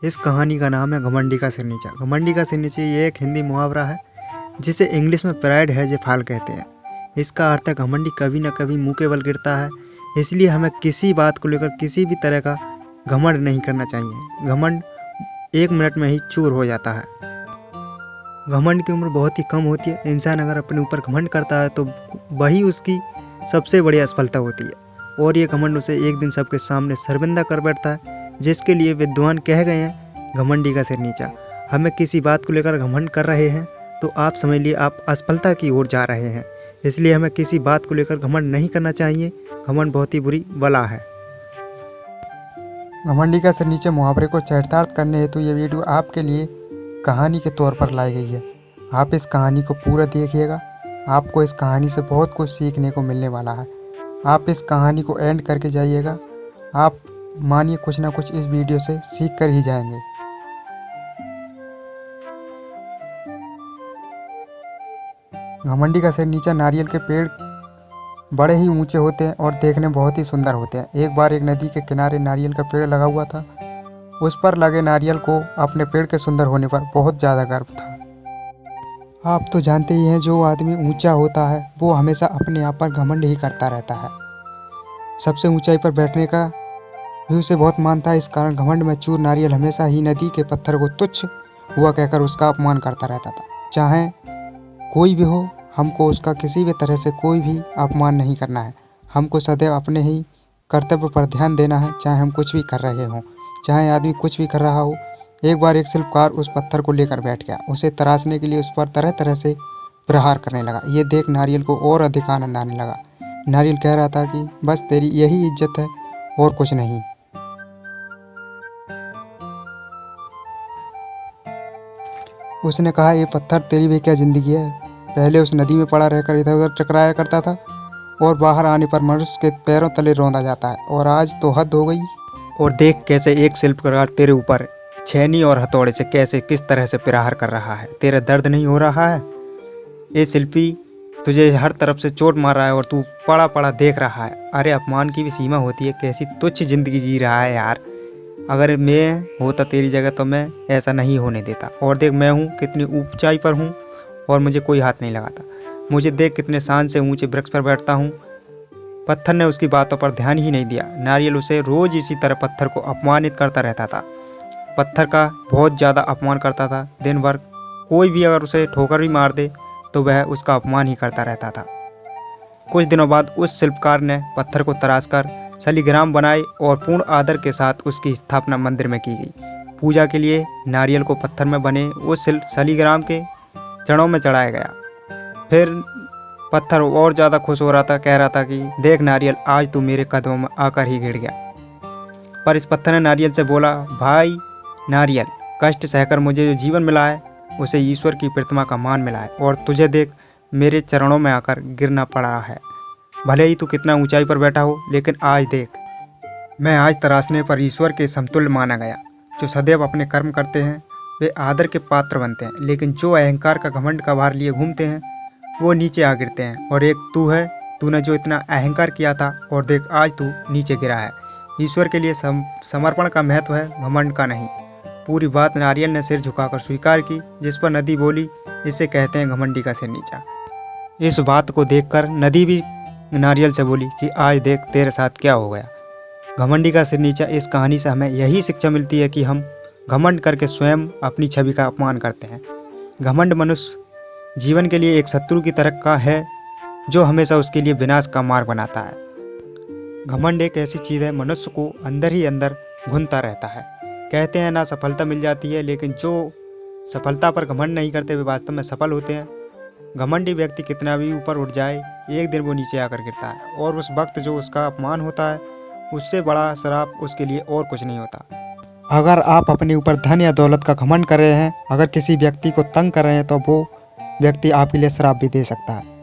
इस कहानी का नाम है घमंडी का सिर नीचा। घमंडी का सिर नीचा ये एक हिंदी मुहावरा है जिसे इंग्लिश में प्राइड है जे फाल कहते हैं। इसका अर्थ है घमंडी कभी न कभी मुंह के बल गिरता है, इसलिए हमें किसी बात को लेकर किसी भी तरह का घमंड नहीं करना चाहिए। घमंड 1 मिनट में ही चूर हो जाता है। घमंड की उम्र बहुत ही कम होती है। इंसान अगर अपने ऊपर घमंड करता है तो वही उसकी सबसे बड़ी असफलता होती है और ये घमंड उसे एक दिन सबके सामने शर्मिंदा कर बैठता है, जिसके लिए विद्वान कह गए हैं घमंडी का सिर नीचा। हमें किसी बात को लेकर घमंड कर रहे हैं तो आप समझ लिए आप असफलता की ओर जा रहे हैं, इसलिए हमें किसी बात को लेकर घमंड नहीं करना चाहिए। घमंड बहुत ही बुरी बला है। घमंडी का सिर नीचे मुहावरे को चरितार्थ करने हेतु ये वीडियो आपके लिए कहानी के तौर पर लाई गई है। आप इस कहानी को पूरा देखिएगा, आपको इस कहानी से बहुत कुछ सीखने को मिलने वाला है। आप इस कहानी को एंड करके जाइएगा, आप मानिए कुछ ना कुछ इस वीडियो से सीख कर ही जाएंगे। घमंडी का सिर नीचा नारियल के पेड़ बड़े ही ऊंचे होते हैं और देखने में बहुत ही सुंदर होते हैं। एक बार एक नदी के किनारे नारियल का पेड़ लगा हुआ था। उस पर लगे नारियल को अपने पेड़ के सुंदर होने पर बहुत ज़्यादा गर्व था। आप तो जानते ही हैं, जो आदमी ऊंचा होता है वो हमेशा अपने आप पर घमंड ही करता रहता है। सबसे ऊंचाई पर बैठने का भी उसे बहुत मानता है। इस कारण घमंड में चूर नारियल हमेशा ही नदी के पत्थर को तुच्छ हुआ कहकर उसका अपमान करता रहता था। चाहे कोई भी हो, हमको उसका किसी भी तरह से कोई भी अपमान नहीं करना है। हमको सदैव अपने ही कर्तव्य पर ध्यान देना है, चाहे हम कुछ भी कर रहे हों, चाहे आदमी कुछ भी कर रहा हो। एक बार एक शिल्पकार उस पत्थर को लेकर बैठ गया। उसे तराशने के लिए उस पर तरह तरह से प्रहार करने लगा। ये देख नारियल को और अधिक आनंद आने लगा। नारियल कह रहा था कि बस तेरी यही इज्जत है और कुछ नहीं। उसने कहा, ये पत्थर तेरी भी क्या जिंदगी है। पहले उस नदी में पड़ा रहकर इधर उधर टकराया करता था और बाहर आने पर मनुष्य के पैरों तले रौंदा जाता है, और आज तो हद हो गई। और देख कैसे एक शिल्पकार तेरे ऊपर छेनी और हथौड़े से कैसे किस तरह से प्रहार कर रहा है। तेरा दर्द नहीं हो रहा है? ये शिल्पी तुझे हर तरफ से चोट मार रहा है और तू पड़ा पड़ा देख रहा है। अरे अपमान की भी सीमा होती है। कैसी तुच्छ जिंदगी जी रहा है यार। अगर मैं होता तेरी जगह तो मैं ऐसा नहीं होने देता। और देख मैं हूँ कितनी ऊंचाई पर हूँ और मुझे कोई हाथ नहीं लगाता। मुझे देख कितने शान से ऊंचे वृक्ष पर बैठता हूँ। पत्थर ने उसकी बातों पर ध्यान ही नहीं दिया। नारियल उसे रोज इसी तरह पत्थर को अपमानित करता रहता था। पत्थर का बहुत ज़्यादा अपमान करता था। दिन भर कोई भी अगर उसे ठोकर भी मार दे तो वह उसका अपमान ही करता रहता था। कुछ दिनों बाद उस शिल्पकार ने पत्थर को तराशकर शालिग्राम बनाए और पूर्ण आदर के साथ उसकी स्थापना मंदिर में की गई। पूजा के लिए नारियल को पत्थर में बने उस शालिग्राम के चरणों में चढ़ाया गया। फिर पत्थर और ज़्यादा खुश हो रहा था, कह रहा था कि देख नारियल, आज तू मेरे कदमों में आकर ही गिर गया। पर इस पत्थर ने नारियल से बोला, भाई नारियल, कष्ट सहकर मुझे जो जीवन मिला है उसे ईश्वर की प्रतिमा का मान मिला है, और तुझे देख मेरे चरणों में आकर गिरना पड़ा है। भले ही तू कितना ऊंचाई पर बैठा हो, लेकिन आज देख, मैं आज तराशने पर ईश्वर के समतुल्य माना गया। जो सदैव अपने कर्म करते हैं वे आदर के पात्र बनते हैं, लेकिन जो अहंकार का घमंड का भार लिए घूमते हैं वो नीचे आ गिरते हैं। और एक तू है, तूने जो इतना अहंकार किया था और देख आज तू नीचे गिरा है। ईश्वर के लिए समर्पण का महत्व है, घमंड का नहीं। पूरी बात नारियल ने सिर झुकाकर स्वीकार की, जिस पर नदी बोली, इसे कहते हैं घमंडी का सिर नीचा। इस बात को देखकर नदी भी नारियल से बोली कि आज देख तेरे साथ क्या हो गया। घमंडी का सिर नीचा इस कहानी से हमें यही शिक्षा मिलती है कि हम घमंड करके स्वयं अपनी छवि का अपमान करते हैं। घमंड मनुष्य जीवन के लिए एक शत्रु की तरह का है जो हमेशा उसके लिए विनाश का मार्ग बनाता है। घमंड एक ऐसी चीज़ है, मनुष्य को अंदर ही अंदर घुनता रहता है। कहते हैं ना सफलता मिल जाती है, लेकिन जो सफलता पर घमंड नहीं करते वे वास्तव में सफल होते हैं। घमंडी व्यक्ति कितना भी ऊपर उठ जाए, एक दिन वो नीचे आकर गिरता है, और उस वक्त जो उसका अपमान होता है उससे बड़ा श्राप उसके लिए और कुछ नहीं होता। अगर आप अपने ऊपर धन या दौलत का घमंड कर रहे हैं, अगर किसी व्यक्ति को तंग कर रहे हैं, तो वो व्यक्ति आपके लिए श्राप भी दे सकता है।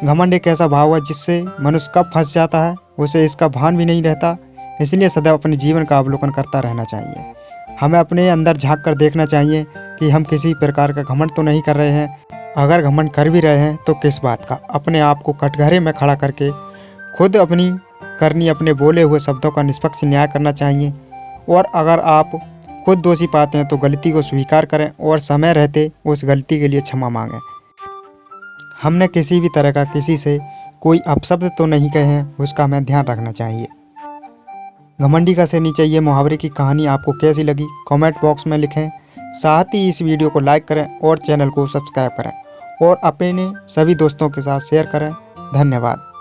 घमंड एक ऐसा भाव है जिससे मनुष्य कब फंस जाता है उसे इसका भान भी नहीं रहता। इसलिए सदैव अपने जीवन का अवलोकन करता रहना चाहिए। हमें अपने अंदर झांक कर देखना चाहिए कि हम किसी प्रकार का घमंड तो नहीं कर रहे हैं। अगर घमंड कर भी रहे हैं तो किस बात का। अपने आप को कटघरे में खड़ा करके खुद अपने बोले हुए शब्दों का निष्पक्ष न्याय करना चाहिए। और अगर आप खुद दोषी पाते हैं तो गलती को स्वीकार करें और समय रहते उस गलती के लिए क्षमा मांगें। हमने किसी भी तरह का किसी से कोई अपशब्द तो नहीं कहे हैं, उसका हमें ध्यान रखना चाहिए। घमंडी का सिर नीचे ये मुहावरे की कहानी आपको कैसी लगी कमेंट बॉक्स में लिखें। साथ ही इस वीडियो को लाइक करें और चैनल को सब्सक्राइब करें और अपने सभी दोस्तों के साथ शेयर करें। धन्यवाद।